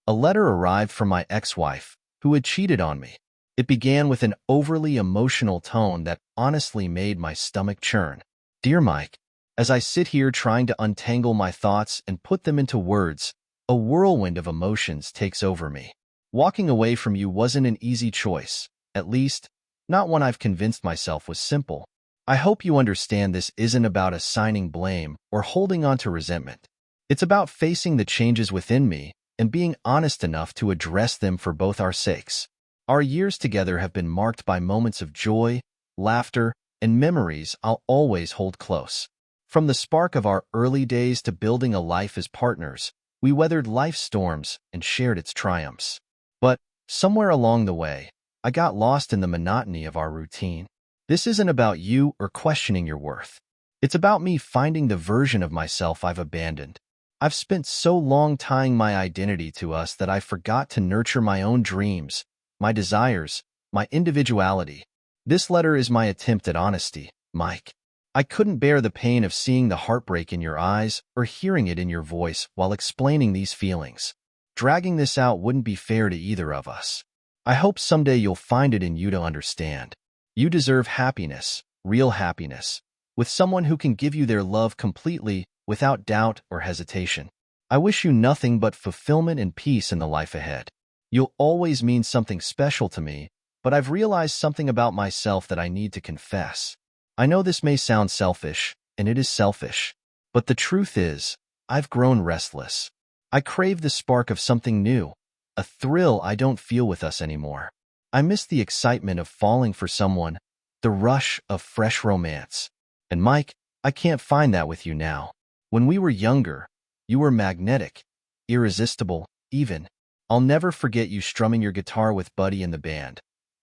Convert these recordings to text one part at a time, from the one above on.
A letter arrived from my ex-wife, who had cheated on me. It began with an overly emotional tone that honestly made my stomach churn. Dear Mike, as I sit here trying to untangle my thoughts and put them into words, a whirlwind of emotions takes over me. Walking away from you wasn't an easy choice, at least, not one I've convinced myself was simple. I hope you understand this isn't about assigning blame or holding on to resentment. It's about facing the changes within me and being honest enough to address them for both our sakes. Our years together have been marked by moments of joy, laughter, and memories I'll always hold close. From the spark of our early days to building a life as partners, we weathered life's storms and shared its triumphs. But somewhere along the way, I got lost in the monotony of our routine. This isn't about you or questioning your worth. It's about me finding the version of myself I've abandoned. I've spent so long tying my identity to us that I forgot to nurture my own dreams, my desires, my individuality. This letter is my attempt at honesty, Mike. I couldn't bear the pain of seeing the heartbreak in your eyes or hearing it in your voice while explaining these feelings. Dragging this out wouldn't be fair to either of us. I hope someday you'll find it in you to understand. You deserve happiness, real happiness, with someone who can give you their love completely without doubt or hesitation. I wish you nothing but fulfillment and peace in the life ahead. You'll always mean something special to me, but I've realized something about myself that I need to confess. I know this may sound selfish, and it is selfish, but the truth is, I've grown restless. I crave the spark of something new, a thrill I don't feel with us anymore. I miss the excitement of falling for someone, the rush of fresh romance. And Mike, I can't find that with you now. When we were younger, you were magnetic, irresistible, even. I'll never forget you strumming your guitar with Buddy in the band,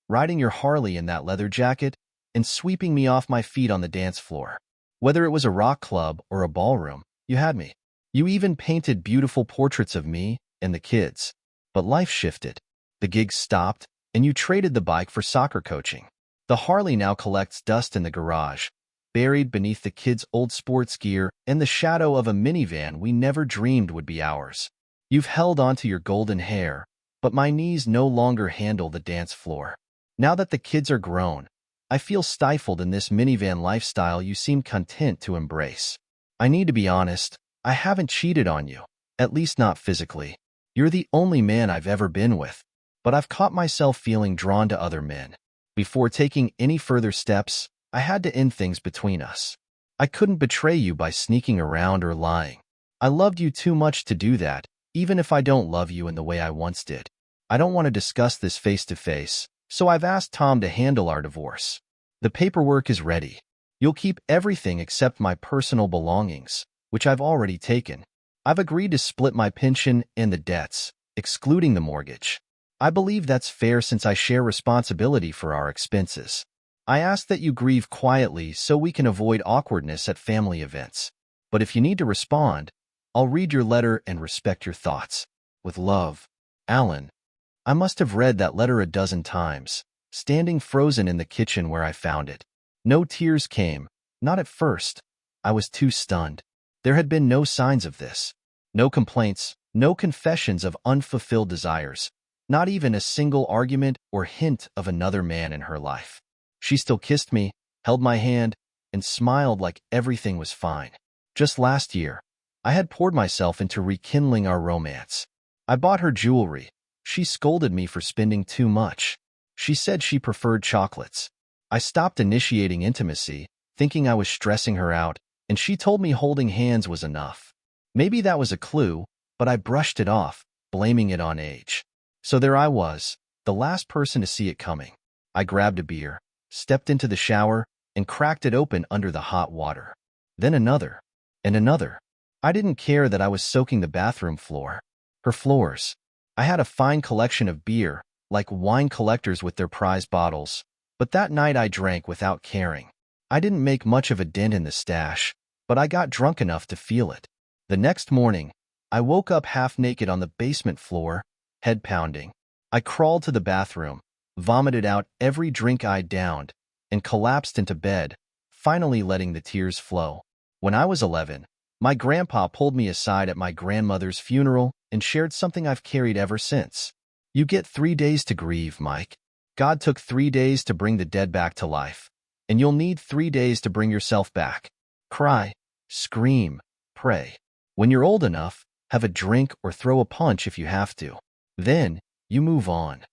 riding your Harley in that leather jacket, and sweeping me off my feet on the dance floor. Whether it was a rock club or a ballroom, you had me. You even painted beautiful portraits of me and the kids. But life shifted. The gigs stopped, and you traded the bike for soccer coaching. The Harley now collects dust in the garage, buried beneath the kids' old sports gear and the shadow of a minivan we never dreamed would be ours. You've held onto your golden hair, but my knees no longer handle the dance floor. Now that the kids are grown, I feel stifled in this minivan lifestyle you seem content to embrace. I need to be honest, I haven't cheated on you, at least not physically. You're the only man I've ever been with, but I've caught myself feeling drawn to other men. Before taking any further steps, I had to end things between us. I couldn't betray you by sneaking around or lying. I loved you too much to do that, even if I don't love you in the way I once did. I don't want to discuss this face to face, so I've asked Tom to handle our divorce. The paperwork is ready. You'll keep everything except my personal belongings, which I've already taken. I've agreed to split my pension and the debts, excluding the mortgage. I believe that's fair since I share responsibility for our expenses. I ask that you grieve quietly so we can avoid awkwardness at family events. But if you need to respond, I'll read your letter and respect your thoughts. With love, Alan. I must have read that letter a dozen times, standing frozen in the kitchen where I found it. No tears came, not at first. I was too stunned. There had been no signs of this. No complaints, no confessions of unfulfilled desires, not even a single argument or hint of another man in her life. She still kissed me, held my hand, and smiled like everything was fine. Just last year, I had poured myself into rekindling our romance. I bought her jewelry. She scolded me for spending too much. She said she preferred chocolates. I stopped initiating intimacy, thinking I was stressing her out, and she told me holding hands was enough. Maybe that was a clue, but I brushed it off, blaming it on age. So there I was, the last person to see it coming. I grabbed a beer, stepped into the shower, and cracked it open under the hot water. Then another, and another. I didn't care that I was soaking the bathroom floor. Her floors. I had a fine collection of beer, like wine collectors with their prize bottles, but that night I drank without caring. I didn't make much of a dent in the stash, but I got drunk enough to feel it. The next morning, I woke up half naked on the basement floor, head pounding. I crawled to the bathroom, vomited out every drink I'd downed, and collapsed into bed, finally letting the tears flow. When I was 11, My grandpa pulled me aside at my grandmother's funeral and shared something I've carried ever since. You get 3 days to grieve, Mike. God took 3 days to bring the dead back to life, and you'll need 3 days to bring yourself back. Cry, scream, pray. When you're old enough, have a drink or throw a punch if you have to. Then, you move on.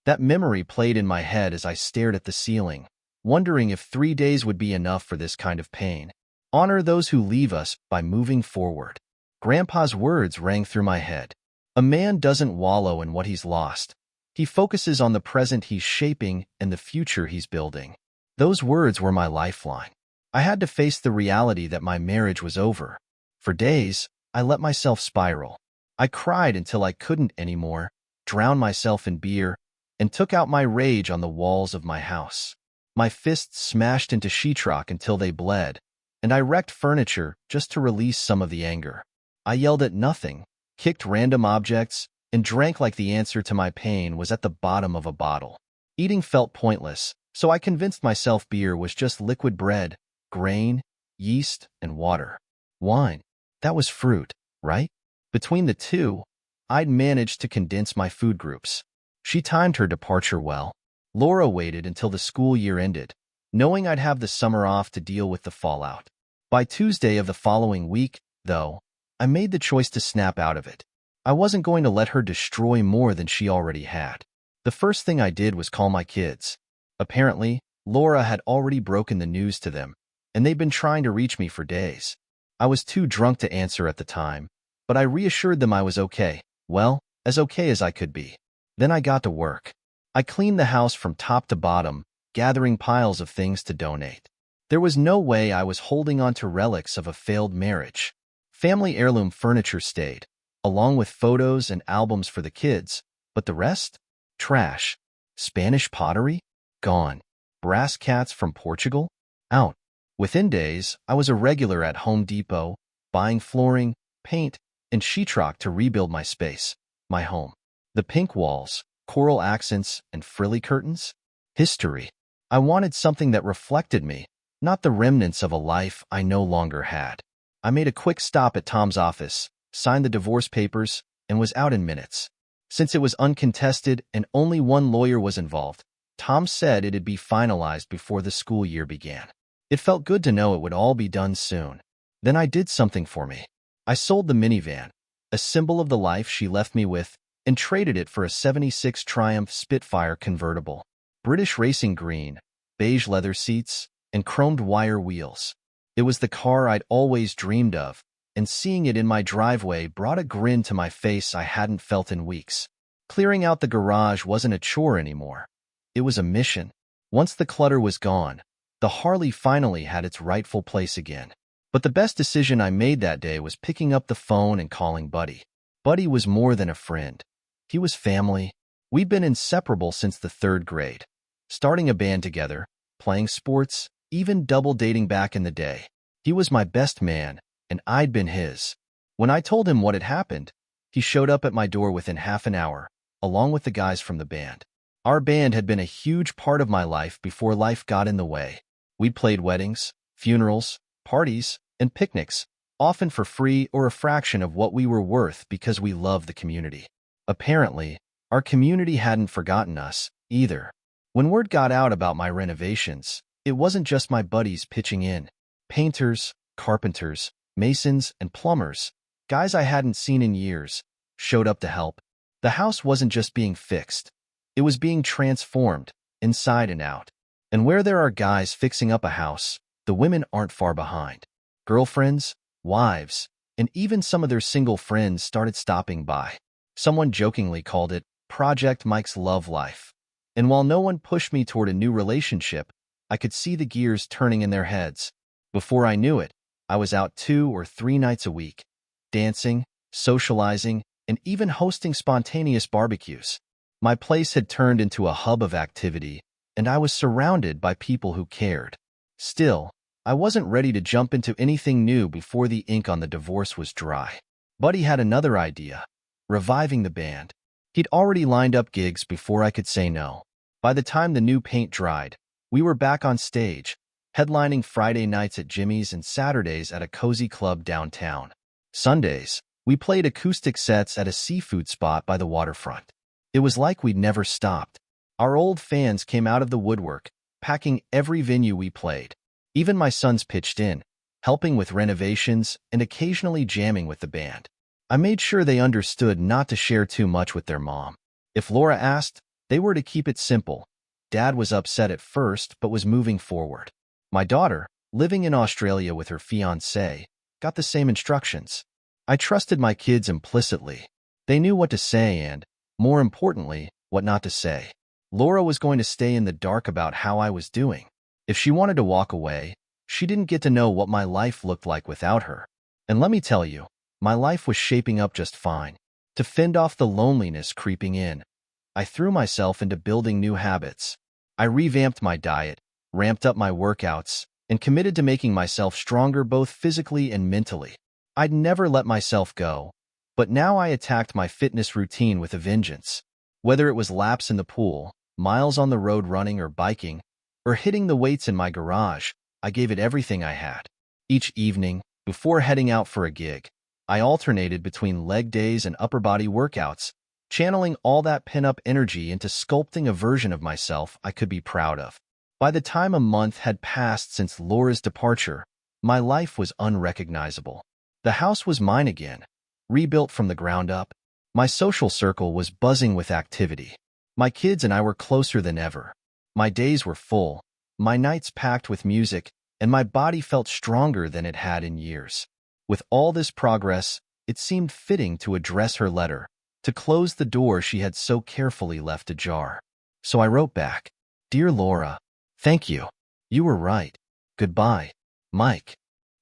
That memory played in my head as I stared at the ceiling, wondering if 3 days would be enough for this kind of pain. Honor those who leave us by moving forward. Grandpa's words rang through my head. A man doesn't wallow in what he's lost. He focuses on the present he's shaping and the future he's building. Those words were my lifeline. I had to face the reality that my marriage was over. For days, I let myself spiral. I cried until I couldn't anymore, drowned myself in beer, and took out my rage on the walls of my house. My fists smashed into sheetrock until they bled, and I wrecked furniture just to release some of the anger. I yelled at nothing, kicked random objects, and drank like the answer to my pain was at the bottom of a bottle. Eating felt pointless, so I convinced myself beer was just liquid bread, grain, yeast, and water. Wine. That was fruit, right? Between the two, I'd managed to condense my food groups. She timed her departure well. Laura waited until the school year ended, knowing I'd have the summer off to deal with the fallout. By Tuesday of the following week, though, I made the choice to snap out of it. I wasn't going to let her destroy more than she already had. The first thing I did was call my kids. Apparently, Laura had already broken the news to them, and they'd been trying to reach me for days. I was too drunk to answer at the time, but I reassured them I was okay. Well, as okay as I could be. Then I got to work. I cleaned the house from top to bottom, gathering piles of things to donate. There was no way I was holding on to relics of a failed marriage. Family heirloom furniture stayed, along with photos and albums for the kids, but the rest? Trash. Spanish pottery? Gone. Brass cats from Portugal? Out. Within days, I was a regular at Home Depot, buying flooring, paint, and sheetrock to rebuild my space, my home. The pink walls, coral accents, and frilly curtains? History. I wanted something that reflected me, not the remnants of a life I no longer had. I made a quick stop at Tom's office, signed the divorce papers, and was out in minutes. Since it was uncontested and only one lawyer was involved, Tom said it'd be finalized before the school year began. It felt good to know it would all be done soon. Then I did something for me. I sold the minivan, a symbol of the life she left me with, and traded it for a '76 Triumph Spitfire convertible. British racing green, beige leather seats, and chromed wire wheels. It was the car I'd always dreamed of, and seeing it in my driveway brought a grin to my face I hadn't felt in weeks. Clearing out the garage wasn't a chore anymore. It was a mission. Once the clutter was gone, the Harley finally had its rightful place again. But the best decision I made that day was picking up the phone and calling Buddy. Buddy was more than a friend. He was family. We'd been inseparable since the 3rd grade, starting a band together, playing sports, even double dating back in the day. He was my best man, and I'd been his. When I told him what had happened, he showed up at my door within half an hour, along with the guys from the band. Our band had been a huge part of my life before life got in the way. We'd played weddings, funerals, parties, and picnics, often for free or a fraction of what we were worth because we loved the community. Apparently, our community hadn't forgotten us, either. When word got out about my renovations, it wasn't just my buddies pitching in. Painters, carpenters, masons, and plumbers, guys I hadn't seen in years, showed up to help. The house wasn't just being fixed. It was being transformed, inside and out. And where there are guys fixing up a house, the women aren't far behind. Girlfriends, wives, and even some of their single friends started stopping by. Someone jokingly called it Project Mike's Love Life. And while no one pushed me toward a new relationship, I could see the gears turning in their heads. Before I knew it, I was out 2 or 3 nights a week, dancing, socializing, and even hosting spontaneous barbecues. My place had turned into a hub of activity, and I was surrounded by people who cared. Still, I wasn't ready to jump into anything new before the ink on the divorce was dry. Buddy had another idea, reviving the band. He'd already lined up gigs before I could say no. By the time the new paint dried, we were back on stage, headlining Friday nights at Jimmy's and Saturdays at a cozy club downtown. Sundays, we played acoustic sets at a seafood spot by the waterfront. It was like we'd never stopped. Our old fans came out of the woodwork, packing every venue we played. Even my sons pitched in, helping with renovations and occasionally jamming with the band. I made sure they understood not to share too much with their mom. If Laura asked, they were to keep it simple. Dad was upset at first but was moving forward. My daughter, living in Australia with her fiancé, got the same instructions. I trusted my kids implicitly. They knew what to say and, more importantly, what not to say. Laura was going to stay in the dark about how I was doing. If she wanted to walk away, she didn't get to know what my life looked like without her. And let me tell you, my life was shaping up just fine. To fend off the loneliness creeping in, I threw myself into building new habits. I revamped my diet, ramped up my workouts, and committed to making myself stronger both physically and mentally. I'd never let myself go, but now I attacked my fitness routine with a vengeance. Whether it was laps in the pool, miles on the road running or biking, or hitting the weights in my garage, I gave it everything I had. Each evening, before heading out for a gig, I alternated between leg days and upper body workouts, channeling all that pent-up energy into sculpting a version of myself I could be proud of. By the time a month had passed since Laura's departure, my life was unrecognizable. The house was mine again, rebuilt from the ground up. My social circle was buzzing with activity. My kids and I were closer than ever. My days were full, my nights packed with music, and my body felt stronger than it had in years. With all this progress, it seemed fitting to address her letter, to close the door she had so carefully left ajar. So I wrote back, "Dear Laura, thank you. You were right. Goodbye, Mike."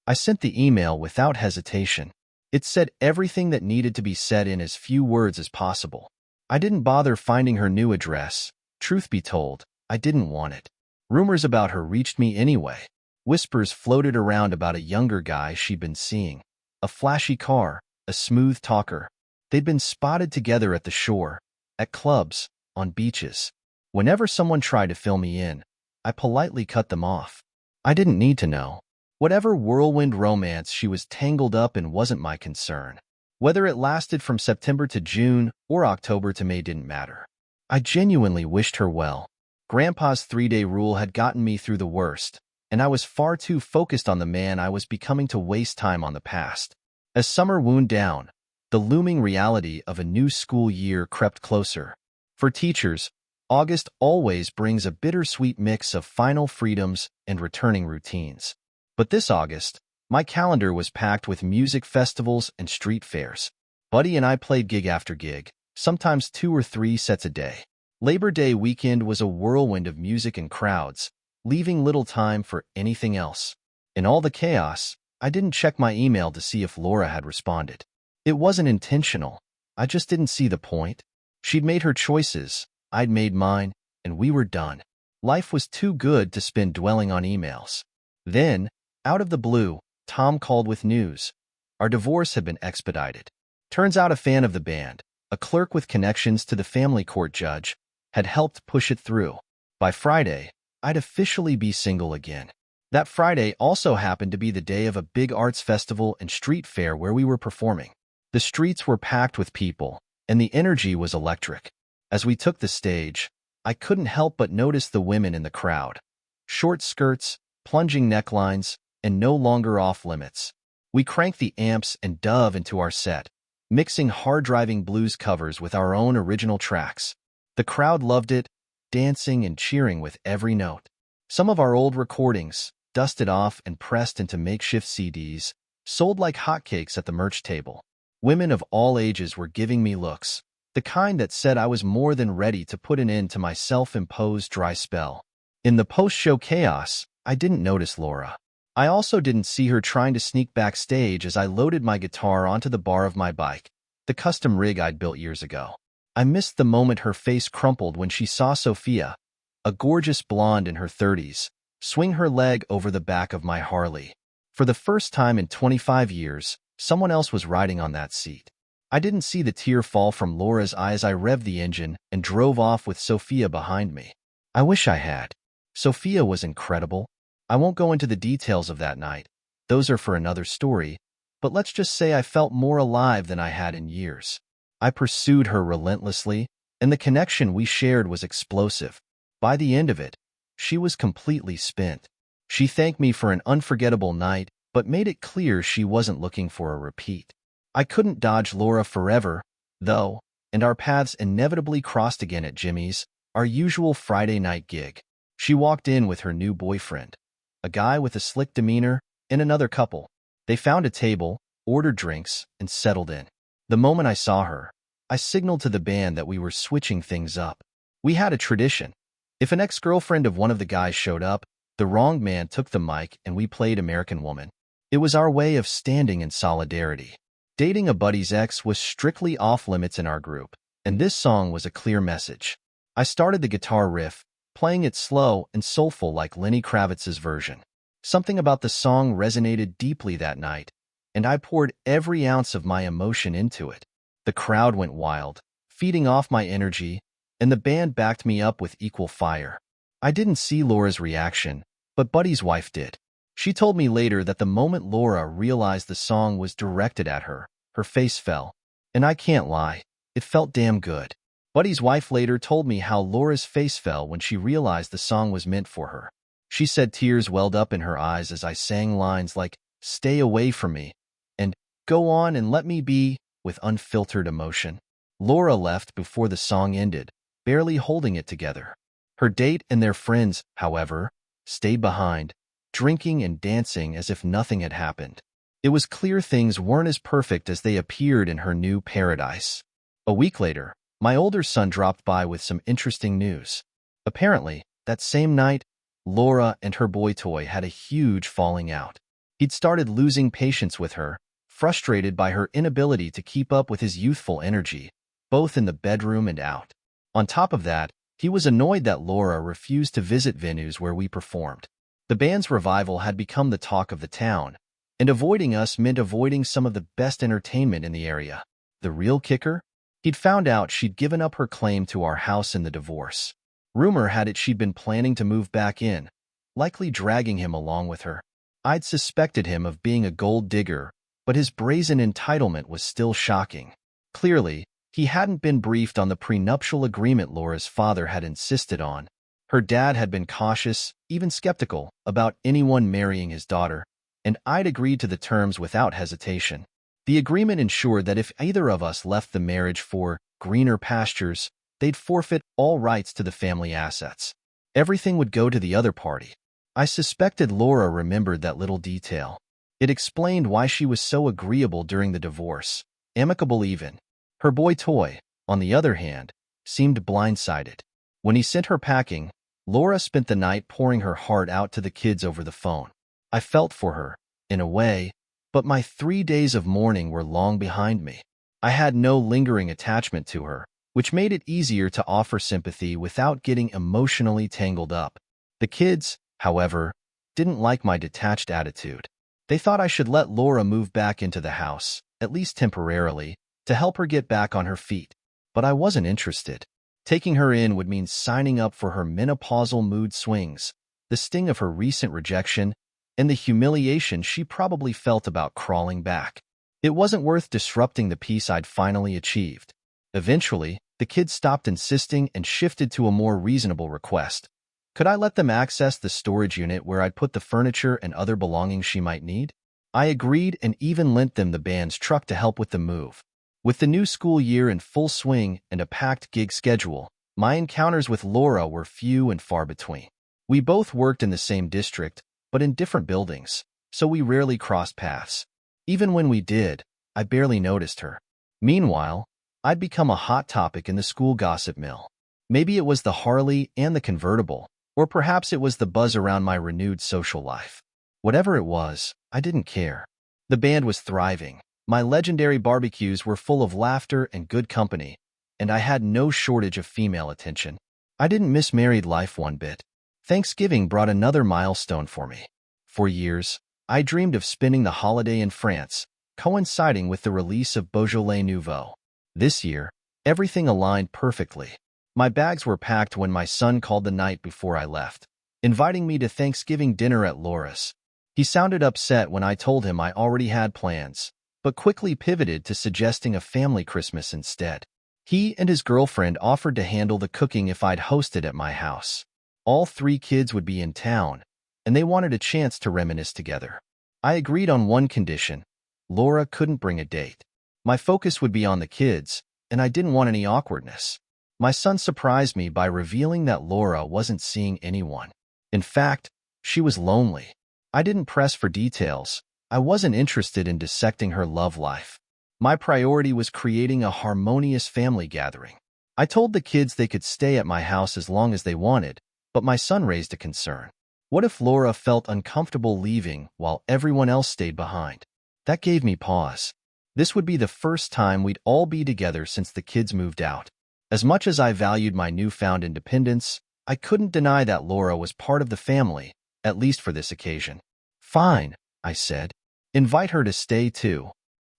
I sent the email without hesitation. It said everything that needed to be said in as few words as possible. I didn't bother finding her new address. Truth be told, I didn't want it. Rumors about her reached me anyway. Whispers floated around about a younger guy she'd been seeing. A flashy car, a smooth talker. They'd been spotted together at the shore, at clubs, on beaches. Whenever someone tried to fill me in, I politely cut them off. I didn't need to know. Whatever whirlwind romance she was tangled up in wasn't my concern. Whether it lasted from September to June or October to May didn't matter. I genuinely wished her well. Grandpa's 3-day rule had gotten me through the worst, and I was far too focused on the man I was becoming to waste time on the past. As summer wound down, the looming reality of a new school year crept closer. For teachers, August always brings a bittersweet mix of final freedoms and returning routines. But this August, my calendar was packed with music festivals and street fairs. Buddy and I played gig after gig, sometimes 2 or 3 sets a day. Labor Day weekend was a whirlwind of music and crowds, leaving little time for anything else. In all the chaos, I didn't check my email to see if Laura had responded. It wasn't intentional. I just didn't see the point. She'd made her choices, I'd made mine, and we were done. Life was too good to spend dwelling on emails. Then, out of the blue, Tom called with news. Our divorce had been expedited. Turns out a fan of the band, a clerk with connections to the family court judge, had helped push it through. By Friday, I'd officially be single again. That Friday also happened to be the day of a big arts festival and street fair where we were performing. The streets were packed with people, and the energy was electric. As we took the stage, I couldn't help but notice the women in the crowd. Short skirts, plunging necklines, and no longer off limits. We cranked the amps and dove into our set, mixing hard-driving blues covers with our own original tracks. The crowd loved it, dancing and cheering with every note. Some of our old recordings, dusted off and pressed into makeshift CDs, sold like hotcakes at the merch table. Women of all ages were giving me looks, the kind that said I was more than ready to put an end to my self-imposed dry spell. In the post-show chaos, I didn't notice Laura. I also didn't see her trying to sneak backstage as I loaded my guitar onto the bar of my bike, the custom rig I'd built years ago. I missed the moment her face crumpled when she saw Sophia, a gorgeous blonde in her 30s, swing her leg over the back of my Harley. For the first time in 25 years, someone else was riding on that seat. I didn't see the tear fall from Laura's eye as I revved the engine and drove off with Sophia behind me. I wish I had. Sophia was incredible. I won't go into the details of that night. Those are for another story, but let's just say I felt more alive than I had in years. I pursued her relentlessly, and the connection we shared was explosive. By the end of it, she was completely spent. She thanked me for an unforgettable night, but made it clear she wasn't looking for a repeat. I couldn't dodge Laura forever, though, and our paths inevitably crossed again at Jimmy's, our usual Friday night gig. She walked in with her new boyfriend, a guy with a slick demeanor, and another couple. They found a table, ordered drinks, and settled in. The moment I saw her, I signaled to the band that we were switching things up. We had a tradition. If an ex-girlfriend of one of the guys showed up, the wrong man took the mic and we played American Woman. It was our way of standing in solidarity. Dating a buddy's ex was strictly off-limits in our group, and this song was a clear message. I started the guitar riff, playing it slow and soulful like Lenny Kravitz's version. Something about the song resonated deeply that night, and I poured every ounce of my emotion into it. The crowd went wild, feeding off my energy, and the band backed me up with equal fire. I didn't see Laura's reaction, but Buddy's wife did. She told me later that the moment Laura realized the song was directed at her, her face fell. And I can't lie, it felt damn good. Buddy's wife later told me how Laura's face fell when she realized the song was meant for her. She said tears welled up in her eyes as I sang lines like, "Stay away from me," and "Go on and let me be," with unfiltered emotion. Laura left before the song ended, barely holding it together. Her date and their friends, however, stayed behind, drinking and dancing as if nothing had happened. It was clear things weren't as perfect as they appeared in her new paradise. A week later, my older son dropped by with some interesting news. Apparently, that same night, Laura and her boy toy had a huge falling out. He'd started losing patience with her, frustrated by her inability to keep up with his youthful energy, both in the bedroom and out. On top of that, he was annoyed that Laura refused to visit venues where we performed. The band's revival had become the talk of the town, and avoiding us meant avoiding some of the best entertainment in the area. The real kicker? He'd found out she'd given up her claim to our house in the divorce. Rumor had it she'd been planning to move back in, likely dragging him along with her. I'd suspected him of being a gold digger, but his brazen entitlement was still shocking. Clearly, he hadn't been briefed on the prenuptial agreement Laura's father had insisted on. Her dad had been cautious, even skeptical, about anyone marrying his daughter, and I'd agreed to the terms without hesitation. The agreement ensured that if either of us left the marriage for greener pastures, they'd forfeit all rights to the family assets. Everything would go to the other party. I suspected Laura remembered that little detail. It explained why she was so agreeable during the divorce, amicable even. Her boy toy, on the other hand, seemed blindsided. When he sent her packing, Laura spent the night pouring her heart out to the kids over the phone. I felt for her, in a way, but my 3 days of mourning were long behind me. I had no lingering attachment to her, which made it easier to offer sympathy without getting emotionally tangled up. The kids, however, didn't like my detached attitude. They thought I should let Laura move back into the house, at least temporarily, to help her get back on her feet. But I wasn't interested. Taking her in would mean signing up for her menopausal mood swings, the sting of her recent rejection, and the humiliation she probably felt about crawling back. It wasn't worth disrupting the peace I'd finally achieved. Eventually, the kids stopped insisting and shifted to a more reasonable request. Could I let them access the storage unit where I'd put the furniture and other belongings she might need? I agreed and even lent them the band's truck to help with the move. With the new school year in full swing and a packed gig schedule, my encounters with Laura were few and far between. We both worked in the same district, but in different buildings, so we rarely crossed paths. Even when we did, I barely noticed her. Meanwhile, I'd become a hot topic in the school gossip mill. Maybe it was the Harley and the convertible, or perhaps it was the buzz around my renewed social life. Whatever it was, I didn't care. The band was thriving. My legendary barbecues were full of laughter and good company, and I had no shortage of female attention. I didn't miss married life one bit. Thanksgiving brought another milestone for me. For years, I dreamed of spending the holiday in France, coinciding with the release of Beaujolais Nouveau. This year, everything aligned perfectly. My bags were packed when my son called the night before I left. inviting me to Thanksgiving dinner at Laura's. He sounded upset when I told him I already had plans, but quickly pivoted to suggesting a family Christmas instead. He and his girlfriend offered to handle the cooking if I'd hosted at my house. All 3 kids would be in town, and they wanted a chance to reminisce together. I agreed on one condition: Laura couldn't bring a date. My focus would be on the kids, and I didn't want any awkwardness. My son surprised me by revealing that Laura wasn't seeing anyone. In fact, she was lonely. I didn't press for details. I wasn't interested in dissecting her love life. My priority was creating a harmonious family gathering. I told the kids they could stay at my house as long as they wanted, but my son raised a concern. What if Laura felt uncomfortable leaving while everyone else stayed behind? That gave me pause. This would be the first time we'd all be together since the kids moved out. As much as I valued my newfound independence, I couldn't deny that Laura was part of the family, at least for this occasion. Fine, I said. Invite her to stay too.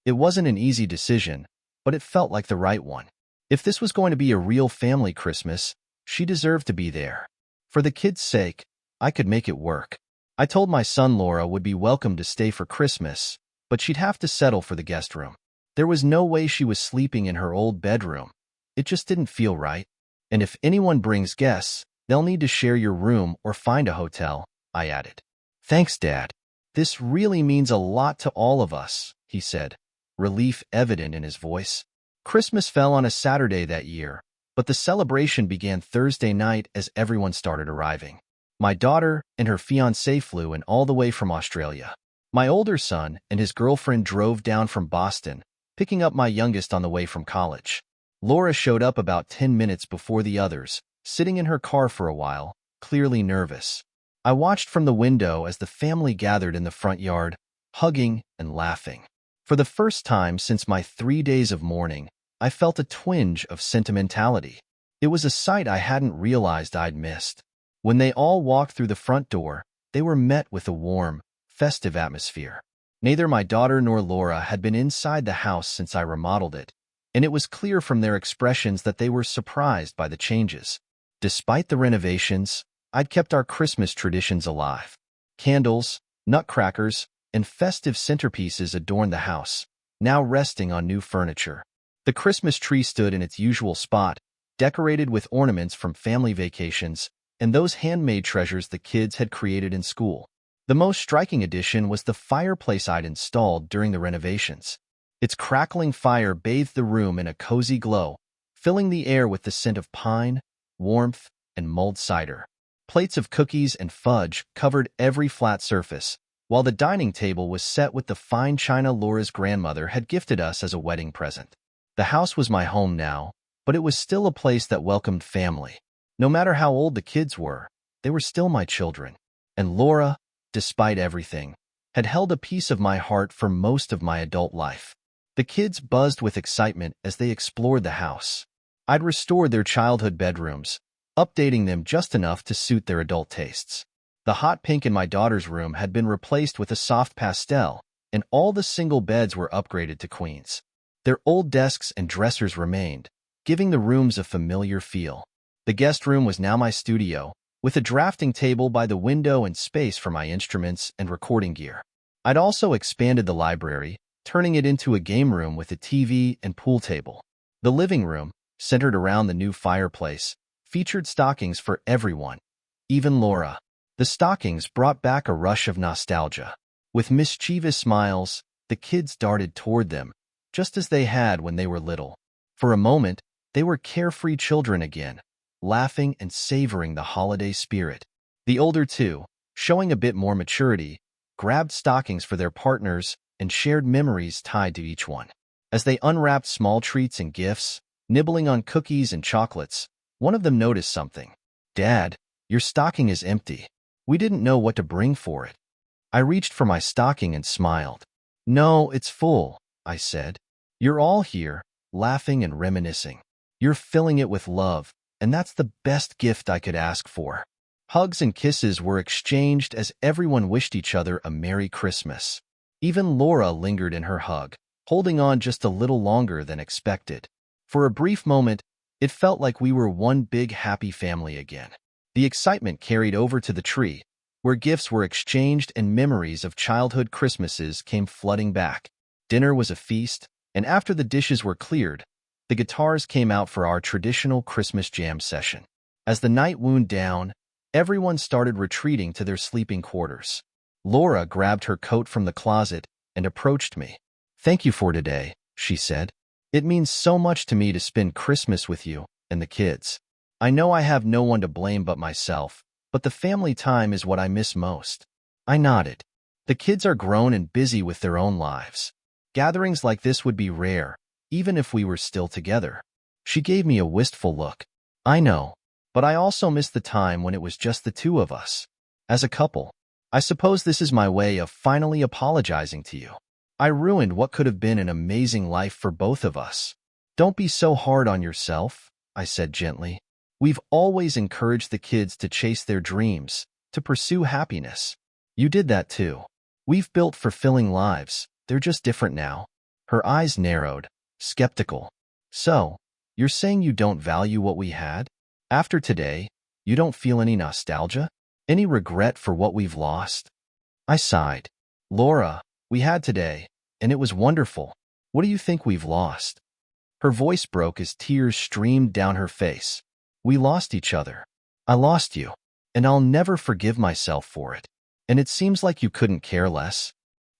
It wasn't an easy decision, but it felt like the right one. If this was going to be a real family Christmas, she deserved to be there. For the kids' sake, I could make it work. I told my son Laura would be welcome to stay for Christmas, but she'd have to settle for the guest room. There was no way she was sleeping in her old bedroom. It just didn't feel right. And if anyone brings guests, they'll need to share your room or find a hotel, I added. Thanks, Dad. This really means a lot to all of us, he said, relief evident in his voice. Christmas fell on a Saturday that year, but the celebration began Thursday night as everyone started arriving. My daughter and her fiancé flew in all the way from Australia. My older son and his girlfriend drove down from Boston, picking up my youngest on the way from college. Laura showed up about 10 minutes before the others, sitting in her car for a while, clearly nervous. I watched from the window as the family gathered in the front yard, hugging and laughing. For the first time since my 3 days of mourning, I felt a twinge of sentimentality. It was a sight I hadn't realized I'd missed. When they all walked through the front door, they were met with a warm, festive atmosphere. Neither my daughter nor Laura had been inside the house since I remodeled it, and it was clear from their expressions that they were surprised by the changes. Despite the renovations, I'd kept our Christmas traditions alive. Candles, nutcrackers, and festive centerpieces adorned the house, now resting on new furniture. The Christmas tree stood in its usual spot, decorated with ornaments from family vacations and those handmade treasures the kids had created in school. The most striking addition was the fireplace I'd installed during the renovations. Its crackling fire bathed the room in a cozy glow, filling the air with the scent of pine, warmth, and mulled cider. Plates of cookies and fudge covered every flat surface, while the dining table was set with the fine china Laura's grandmother had gifted us as a wedding present. The house was my home now, but it was still a place that welcomed family. No matter how old the kids were, they were still my children. And Laura, despite everything, had held a piece of my heart for most of my adult life. The kids buzzed with excitement as they explored the house. I'd restored their childhood bedrooms, updating them just enough to suit their adult tastes. The hot pink in my daughter's room had been replaced with a soft pastel, and all the single beds were upgraded to queens. Their old desks and dressers remained, giving the rooms a familiar feel. The guest room was now my studio, with a drafting table by the window and space for my instruments and recording gear. I'd also expanded the library, turning it into a game room with a TV and pool table. The living room, centered around the new fireplace, featured stockings for everyone, even Laura. The stockings brought back a rush of nostalgia. With mischievous smiles, the kids darted toward them, just as they had when they were little. For a moment, they were carefree children again, laughing and savoring the holiday spirit. The older two, showing a bit more maturity, grabbed stockings for their partners and shared memories tied to each one. As they unwrapped small treats and gifts, nibbling on cookies and chocolates, one of them noticed something. "Dad, your stocking is empty. We didn't know what to bring for it." I reached for my stocking and smiled. "No, it's full," I said. "You're all here, laughing and reminiscing. You're filling it with love, and that's the best gift I could ask for." Hugs and kisses were exchanged as everyone wished each other a Merry Christmas. Even Laura lingered in her hug, holding on just a little longer than expected. For a brief moment, it felt like we were one big happy family again. The excitement carried over to the tree, where gifts were exchanged and memories of childhood Christmases came flooding back. Dinner was a feast, and after the dishes were cleared, the guitars came out for our traditional Christmas jam session. As the night wound down, everyone started retreating to their sleeping quarters. Laura grabbed her coat from the closet and approached me. "Thank you for today," she said. "It means so much to me to spend Christmas with you and the kids. I know I have no one to blame but myself, but the family time is what I miss most." I nodded. The kids are grown and busy with their own lives. Gatherings like this would be rare, even if we were still together. She gave me a wistful look. "I know, but I also miss the time when it was just the two of us. As a couple, I suppose this is my way of finally apologizing to you. I ruined what could have been an amazing life for both of us." "Don't be so hard on yourself," I said gently. "We've always encouraged the kids to chase their dreams, to pursue happiness. You did that too. We've built fulfilling lives. They're just different now." Her eyes narrowed, skeptical. "So, you're saying you don't value what we had? After today, you don't feel any nostalgia? Any regret for what we've lost?" I sighed. "Laura, we had today, and it was wonderful. What do you think we've lost?" Her voice broke as tears streamed down her face. "We lost each other. I lost you, and I'll never forgive myself for it. And it seems like you couldn't care less."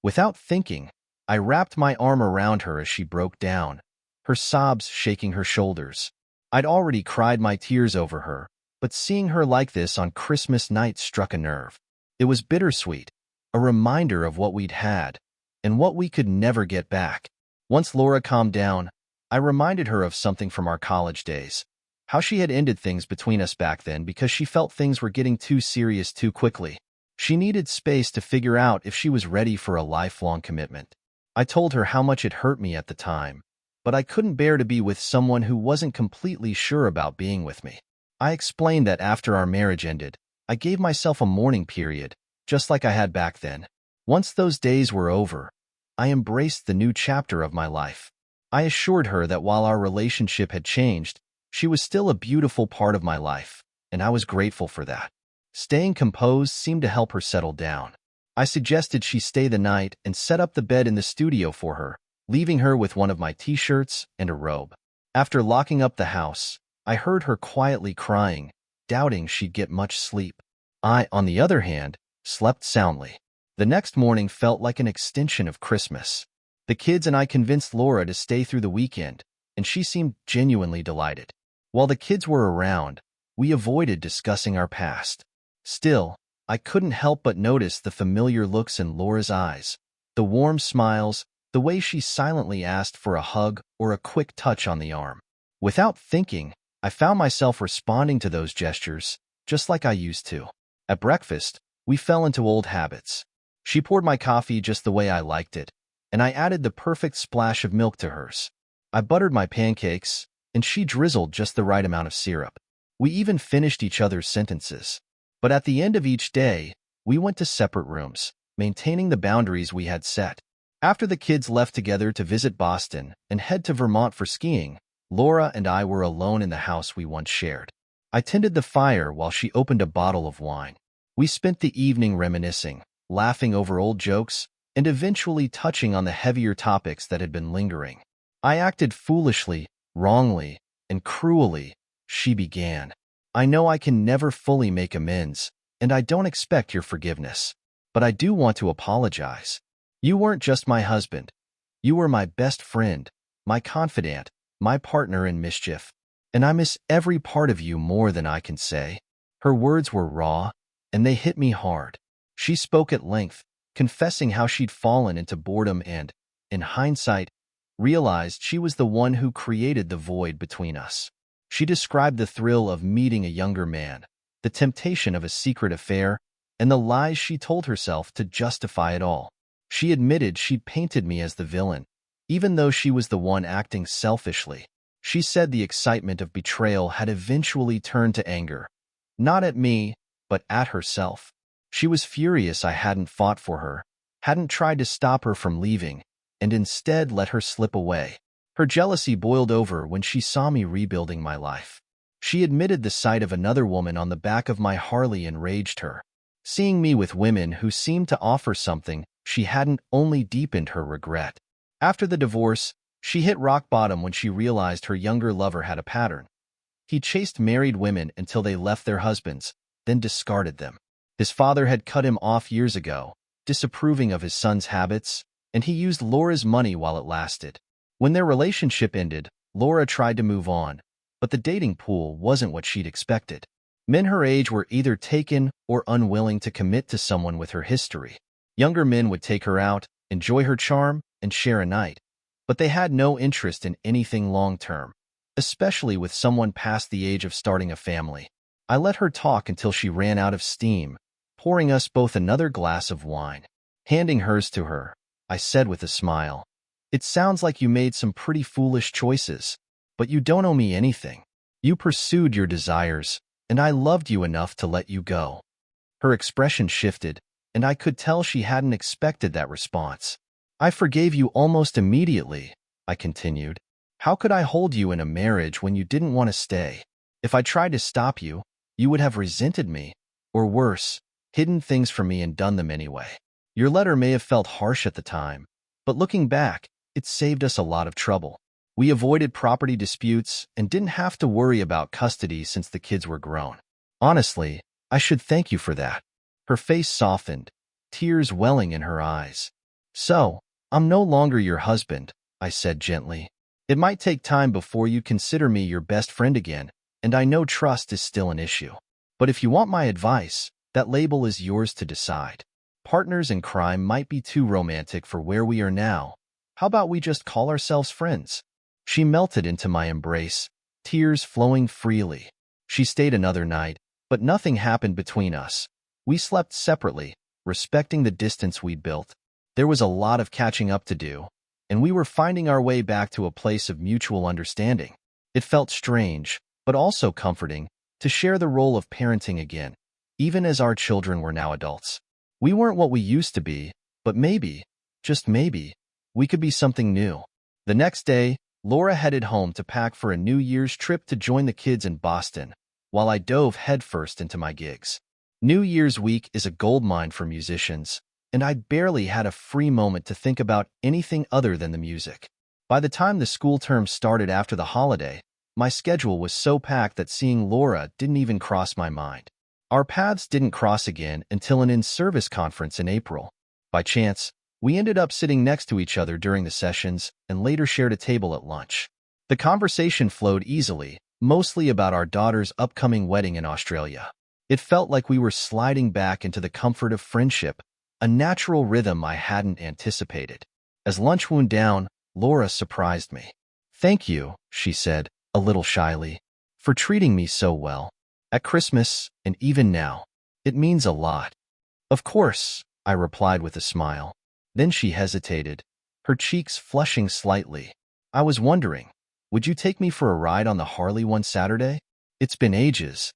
Without thinking, I wrapped my arm around her as she broke down, her sobs shaking her shoulders. I'd already cried my tears over her, but seeing her like this on Christmas night struck a nerve. It was bittersweet, a reminder of what we'd had, and what we could never get back. Once Laura calmed down, I reminded her of something from our college days, how she had ended things between us back then because she felt things were getting too serious too quickly. She needed space to figure out if she was ready for a lifelong commitment. I told her how much it hurt me at the time, but I couldn't bear to be with someone who wasn't completely sure about being with me. I explained that after our marriage ended, I gave myself a mourning period, just like I had back then. Once those days were over, I embraced the new chapter of my life. I assured her that while our relationship had changed, she was still a beautiful part of my life, and I was grateful for that. Staying composed seemed to help her settle down. I suggested she stay the night and set up the bed in the studio for her, leaving her with one of my t-shirts and a robe. After locking up the house, I heard her quietly crying, doubting she'd get much sleep. I, on the other hand, slept soundly. The next morning felt like an extension of Christmas. The kids and I convinced Laura to stay through the weekend, and she seemed genuinely delighted. While the kids were around, we avoided discussing our past. Still, I couldn't help but notice the familiar looks in Laura's eyes, the warm smiles, the way she silently asked for a hug or a quick touch on the arm. Without thinking, I found myself responding to those gestures, just like I used to. At breakfast, we fell into old habits. She poured my coffee just the way I liked it, and I added the perfect splash of milk to hers. I buttered my pancakes, and she drizzled just the right amount of syrup. We even finished each other's sentences. But at the end of each day, we went to separate rooms, maintaining the boundaries we had set. After the kids left together to visit Boston and head to Vermont for skiing, Laura and I were alone in the house we once shared. I tended the fire while she opened a bottle of wine. We spent the evening reminiscing, laughing over old jokes, and eventually touching on the heavier topics that had been lingering. "I acted foolishly, wrongly, and cruelly," she began. "I know I can never fully make amends, and I don't expect your forgiveness. But I do want to apologize. You weren't just my husband. You were my best friend, my confidant, my partner in mischief. And I miss every part of you more than I can say." Her words were raw, and they hit me hard. She spoke at length, confessing how she'd fallen into boredom and, in hindsight, realized she was the one who created the void between us. She described the thrill of meeting a younger man, the temptation of a secret affair, and the lies she told herself to justify it all. She admitted she'd painted me as the villain, even though she was the one acting selfishly. She said the excitement of betrayal had eventually turned to anger, not at me, but at herself. She was furious I hadn't fought for her, hadn't tried to stop her from leaving, and instead let her slip away. Her jealousy boiled over when she saw me rebuilding my life. She admitted the sight of another woman on the back of my Harley enraged her. Seeing me with women who seemed to offer something she hadn't only deepened her regret. After the divorce, she hit rock bottom when she realized her younger lover had a pattern. He chased married women until they left their husbands, then discarded them. His father had cut him off years ago, disapproving of his son's habits, and he used Laura's money while it lasted. When their relationship ended, Laura tried to move on, but the dating pool wasn't what she'd expected. Men her age were either taken or unwilling to commit to someone with her history. Younger men would take her out, enjoy her charm, and share a night, but they had no interest in anything long-term, especially with someone past the age of starting a family. I let her talk until she ran out of steam, pouring us both another glass of wine. Handing hers to her, I said with a smile, "It sounds like you made some pretty foolish choices, but you don't owe me anything. You pursued your desires, and I loved you enough to let you go." Her expression shifted, and I could tell she hadn't expected that response. "I forgave you almost immediately," I continued. "How could I hold you in a marriage when you didn't want to stay? If I tried to stop you, you would have resented me, or worse, hidden things from me and done them anyway. Your letter may have felt harsh at the time, but looking back, it saved us a lot of trouble. We avoided property disputes and didn't have to worry about custody since the kids were grown. Honestly, I should thank you for that." Her face softened, tears welling in her eyes. "So, I'm no longer your husband," I said gently. "It might take time before you consider me your best friend again, and I know trust is still an issue. But if you want my advice, that label is yours to decide. Partners in crime might be too romantic for where we are now. How about we just call ourselves friends?" She melted into my embrace, tears flowing freely. She stayed another night, but nothing happened between us. We slept separately, respecting the distance we'd built. There was a lot of catching up to do, and we were finding our way back to a place of mutual understanding. It felt strange, but also comforting, to share the role of parenting again, even as our children were now adults. We weren't what we used to be, but maybe, just maybe, we could be something new. The next day, Laura headed home to pack for a New Year's trip to join the kids in Boston, while I dove headfirst into my gigs. New Year's week is a goldmine for musicians, and I barely had a free moment to think about anything other than the music. By the time the school term started after the holiday, my schedule was so packed that seeing Laura didn't even cross my mind. Our paths didn't cross again until an in-service conference in April. By chance, we ended up sitting next to each other during the sessions and later shared a table at lunch. The conversation flowed easily, mostly about our daughter's upcoming wedding in Australia. It felt like we were sliding back into the comfort of friendship, a natural rhythm I hadn't anticipated. As lunch wound down, Laura surprised me. "Thank you," she said, a little shyly, "for treating me so well. At Christmas, and even now. It means a lot." "Of course," I replied with a smile. Then she hesitated, her cheeks flushing slightly. "I was wondering, would you take me for a ride on the Harley one Saturday? It's been ages."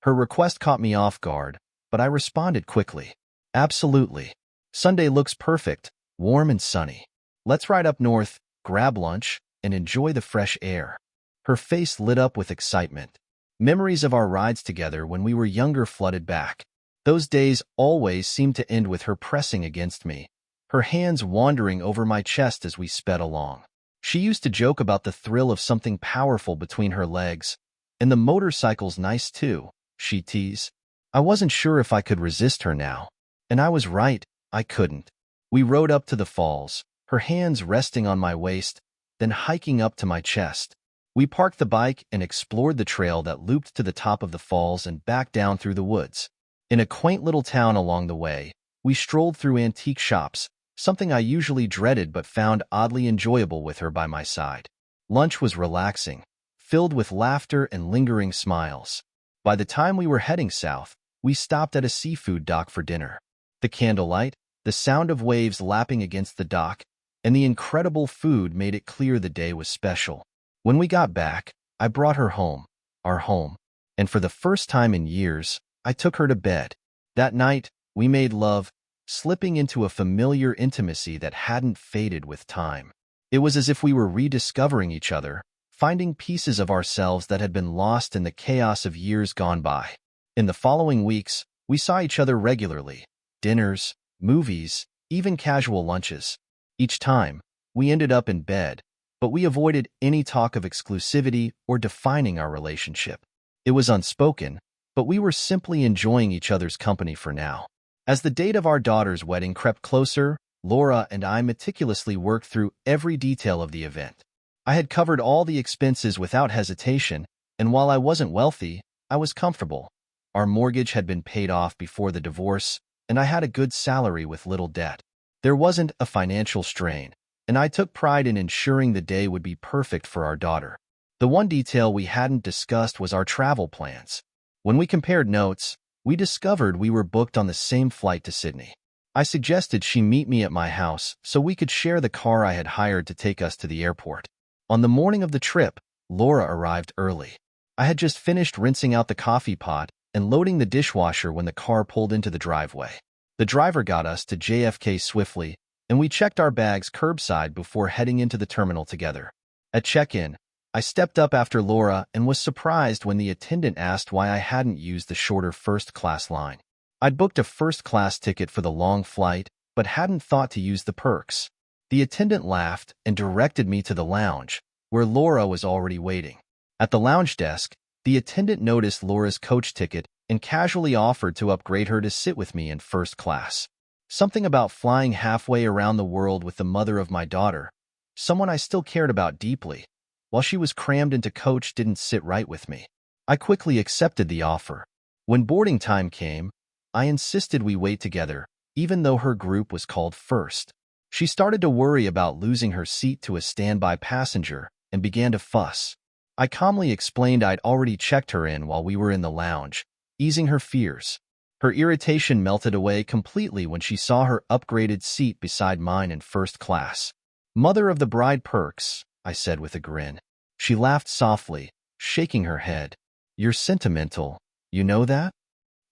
Her request caught me off guard, but I responded quickly. "Absolutely. Sunday looks perfect, warm and sunny. Let's ride up north, grab lunch, and enjoy the fresh air." Her face lit up with excitement. Memories of our rides together when we were younger flooded back. Those days always seemed to end with her pressing against me, her hands wandering over my chest as we sped along. She used to joke about the thrill of something powerful between her legs, "And the motorcycle's nice too," she teased. I wasn't sure if I could resist her now, and I was right, I couldn't. We rode up to the falls, her hands resting on my waist, then hiking up to my chest. We parked the bike and explored the trail that looped to the top of the falls and back down through the woods. In a quaint little town along the way, we strolled through antique shops, something I usually dreaded but found oddly enjoyable with her by my side. Lunch was relaxing, filled with laughter and lingering smiles. By the time we were heading south, we stopped at a seafood dock for dinner. The candlelight, the sound of waves lapping against the dock, and the incredible food made it clear the day was special. When we got back, I brought her home, our home, and for the first time in years, I took her to bed. That night, we made love, slipping into a familiar intimacy that hadn't faded with time. It was as if we were rediscovering each other, finding pieces of ourselves that had been lost in the chaos of years gone by. In the following weeks, we saw each other regularly. Dinners, movies, even casual lunches. Each time, we ended up in bed, but we avoided any talk of exclusivity or defining our relationship. It was unspoken, but we were simply enjoying each other's company for now. As the date of our daughter's wedding crept closer, Laura and I meticulously worked through every detail of the event. I had covered all the expenses without hesitation, and while I wasn't wealthy, I was comfortable. Our mortgage had been paid off before the divorce, and I had a good salary with little debt. There wasn't a financial strain, and I took pride in ensuring the day would be perfect for our daughter. The one detail we hadn't discussed was our travel plans. When we compared notes, we discovered we were booked on the same flight to Sydney. I suggested she meet me at my house so we could share the car I had hired to take us to the airport. On the morning of the trip, Laura arrived early. I had just finished rinsing out the coffee pot and loading the dishwasher when the car pulled into the driveway. The driver got us to JFK swiftly, and we checked our bags curbside before heading into the terminal together. At check-in, I stepped up after Laura and was surprised when the attendant asked why I hadn't used the shorter first-class line. I'd booked a first-class ticket for the long flight, but hadn't thought to use the perks. The attendant laughed and directed me to the lounge, where Laura was already waiting. At the lounge desk, the attendant noticed Laura's coach ticket and casually offered to upgrade her to sit with me in first class. Something about flying halfway around the world with the mother of my daughter, someone I still cared about deeply, while she was crammed into coach didn't sit right with me. I quickly accepted the offer. When boarding time came, I insisted we wait together, even though her group was called first. She started to worry about losing her seat to a standby passenger and began to fuss. I calmly explained I'd already checked her in while we were in the lounge, easing her fears. Her irritation melted away completely when she saw her upgraded seat beside mine in first class. "Mother of the bride perks," I said with a grin. She laughed softly, shaking her head. "You're sentimental, you know that?"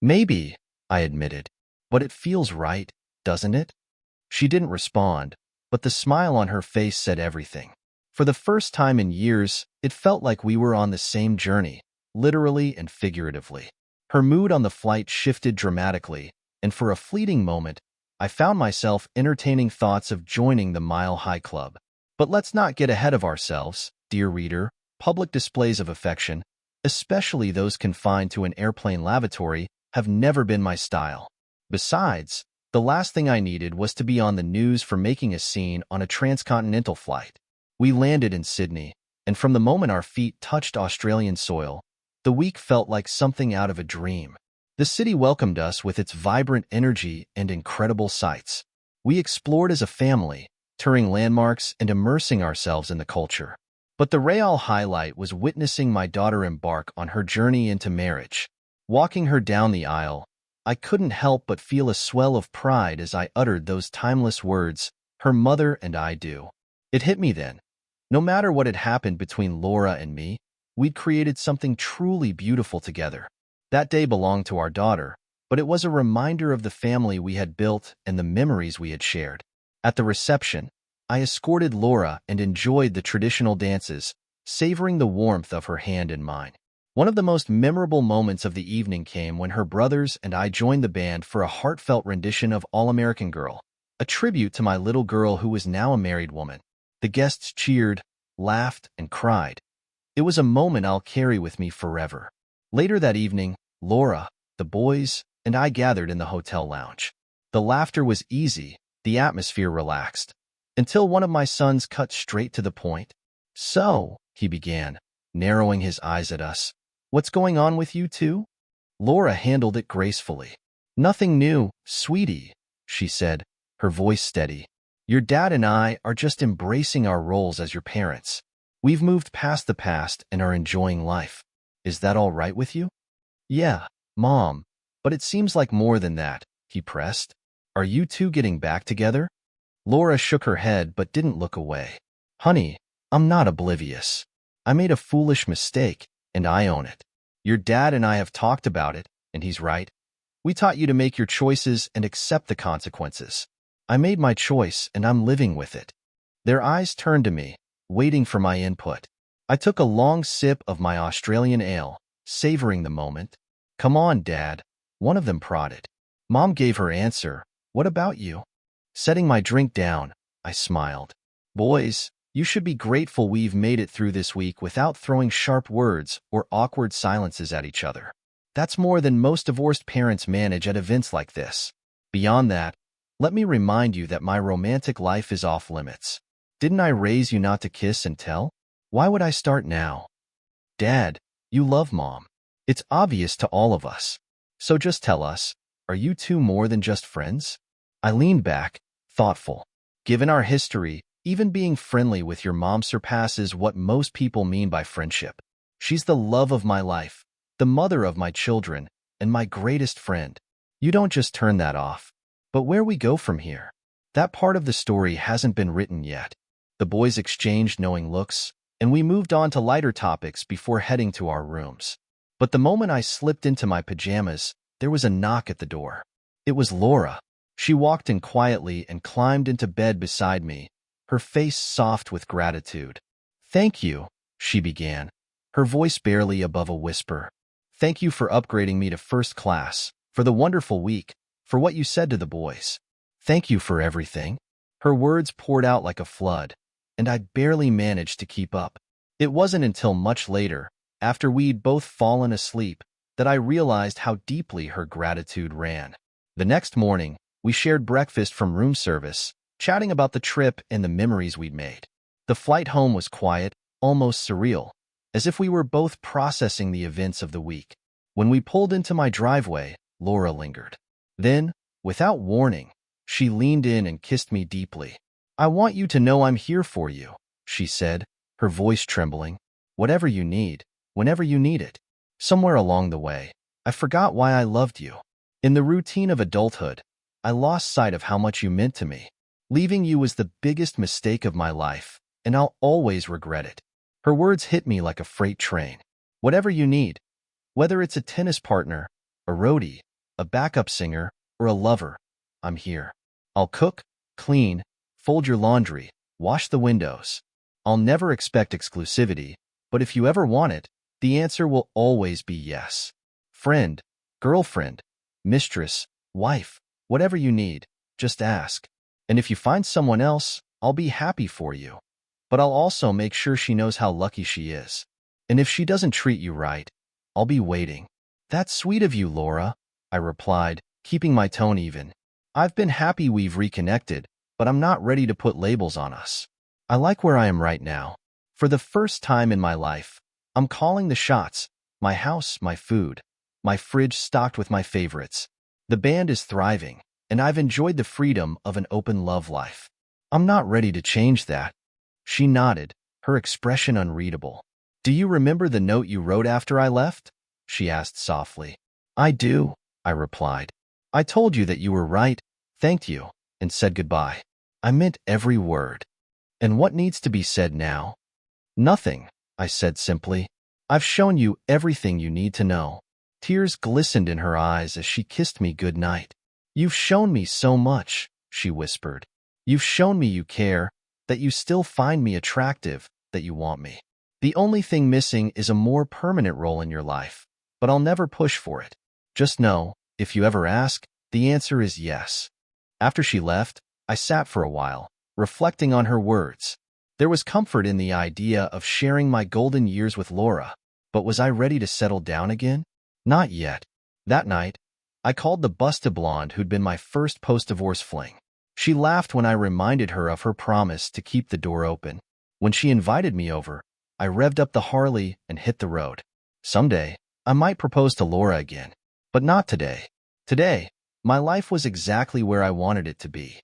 "Maybe," I admitted. "But it feels right, doesn't it?" She didn't respond, but the smile on her face said everything. For the first time in years, it felt like we were on the same journey, literally and figuratively. Her mood on the flight shifted dramatically, and for a fleeting moment, I found myself entertaining thoughts of joining the Mile High Club. But let's not get ahead of ourselves, dear reader. Public displays of affection, especially those confined to an airplane lavatory, have never been my style. Besides, the last thing I needed was to be on the news for making a scene on a transcontinental flight. We landed in Sydney, and from the moment our feet touched Australian soil, the week felt like something out of a dream. The city welcomed us with its vibrant energy and incredible sights. We explored as a family, touring landmarks and immersing ourselves in the culture. But the real highlight was witnessing my daughter embark on her journey into marriage. Walking her down the aisle, I couldn't help but feel a swell of pride as I uttered those timeless words, "Her mother and I do." It hit me then. No matter what had happened between Laura and me, we'd created something truly beautiful together. That day belonged to our daughter, but it was a reminder of the family we had built and the memories we had shared. At the reception, I escorted Laura and enjoyed the traditional dances, savoring the warmth of her hand in mine. One of the most memorable moments of the evening came when her brothers and I joined the band for a heartfelt rendition of All-American Girl, a tribute to my little girl who was now a married woman. The guests cheered, laughed, and cried. It was a moment I'll carry with me forever. Later that evening, Laura, the boys, and I gathered in the hotel lounge. The laughter was easy, the atmosphere relaxed, until one of my sons cut straight to the point. "So," he began, narrowing his eyes at us, "what's going on with you two?" Laura handled it gracefully. "Nothing new, sweetie," she said, her voice steady. "Your dad and I are just embracing our roles as your parents. We've moved past the past and are enjoying life. Is that all right with you?" "Yeah, Mom, but it seems like more than that," he pressed. "Are you two getting back together?" Laura shook her head but didn't look away. "Honey, I'm not oblivious. I made a foolish mistake, and I own it. Your dad and I have talked about it, and he's right. We taught you to make your choices and accept the consequences. I made my choice, and I'm living with it." Their eyes turned to me, waiting for my input. I took a long sip of my Australian ale, savoring the moment. Come on, Dad, one of them prodded. Mom gave her answer. What about you? Setting my drink down, I smiled. Boys, you should be grateful we've made it through this week without throwing sharp words or awkward silences at each other. That's more than most divorced parents manage at events like this. Beyond that, let me remind you that my romantic life is off limits. Didn't I raise you not to kiss and tell? Why would I start now? Dad, you love Mom. It's obvious to all of us. So just tell us, are you two more than just friends? I leaned back, thoughtful. Given our history, even being friendly with your mom surpasses what most people mean by friendship. She's the love of my life, the mother of my children, and my greatest friend. You don't just turn that off. But where we go from here? That part of the story hasn't been written yet. The boys exchanged knowing looks, and we moved on to lighter topics before heading to our rooms. But the moment I slipped into my pajamas, there was a knock at the door. It was Laura. She walked in quietly and climbed into bed beside me, her face soft with gratitude. Thank you, she began, her voice barely above a whisper. Thank you for upgrading me to first class, for the wonderful week, for what you said to the boys. Thank you for everything. Her words poured out like a flood, and I barely managed to keep up. It wasn't until much later, after we'd both fallen asleep, that I realized how deeply her gratitude ran. The next morning, we shared breakfast from room service, chatting about the trip and the memories we'd made. The flight home was quiet, almost surreal, as if we were both processing the events of the week. When we pulled into my driveway, Laura lingered. Then, without warning, she leaned in and kissed me deeply. I want you to know I'm here for you, she said, her voice trembling. Whatever you need, whenever you need it. Somewhere along the way, I forgot why I loved you. In the routine of adulthood, I lost sight of how much you meant to me. Leaving you was the biggest mistake of my life, and I'll always regret it. Her words hit me like a freight train. Whatever you need, whether it's a tennis partner, a roadie, a backup singer, or a lover, I'm here. I'll cook, clean, fold your laundry, wash the windows. I'll never expect exclusivity, but if you ever want it, the answer will always be yes. Friend, girlfriend, mistress, wife, whatever you need, just ask. And if you find someone else, I'll be happy for you. But I'll also make sure she knows how lucky she is. And if she doesn't treat you right, I'll be waiting. That's sweet of you, Laura, I replied, keeping my tone even. I've been happy we've reconnected, but I'm not ready to put labels on us. I like where I am right now. For the first time in my life, I'm calling the shots. My house, my food, my fridge stocked with my favorites. The band is thriving, and I've enjoyed the freedom of an open love life. I'm not ready to change that. She nodded, her expression unreadable. Do you remember the note you wrote after I left? She asked softly. I do, I replied. I told you that you were right, thanked you, and said goodbye. I meant every word. And what needs to be said now? Nothing, I said simply. I've shown you everything you need to know. Tears glistened in her eyes as she kissed me good night. You've shown me so much, she whispered. You've shown me you care, that you still find me attractive, that you want me. The only thing missing is a more permanent role in your life, but I'll never push for it. Just know, if you ever ask, the answer is yes. After she left, I sat for a while, reflecting on her words. There was comfort in the idea of sharing my golden years with Laura, but was I ready to settle down again? Not yet. That night, I called the busted blonde who'd been my first post-divorce fling. She laughed when I reminded her of her promise to keep the door open. When she invited me over, I revved up the Harley and hit the road. Someday, I might propose to Laura again, but not today. Today, my life was exactly where I wanted it to be.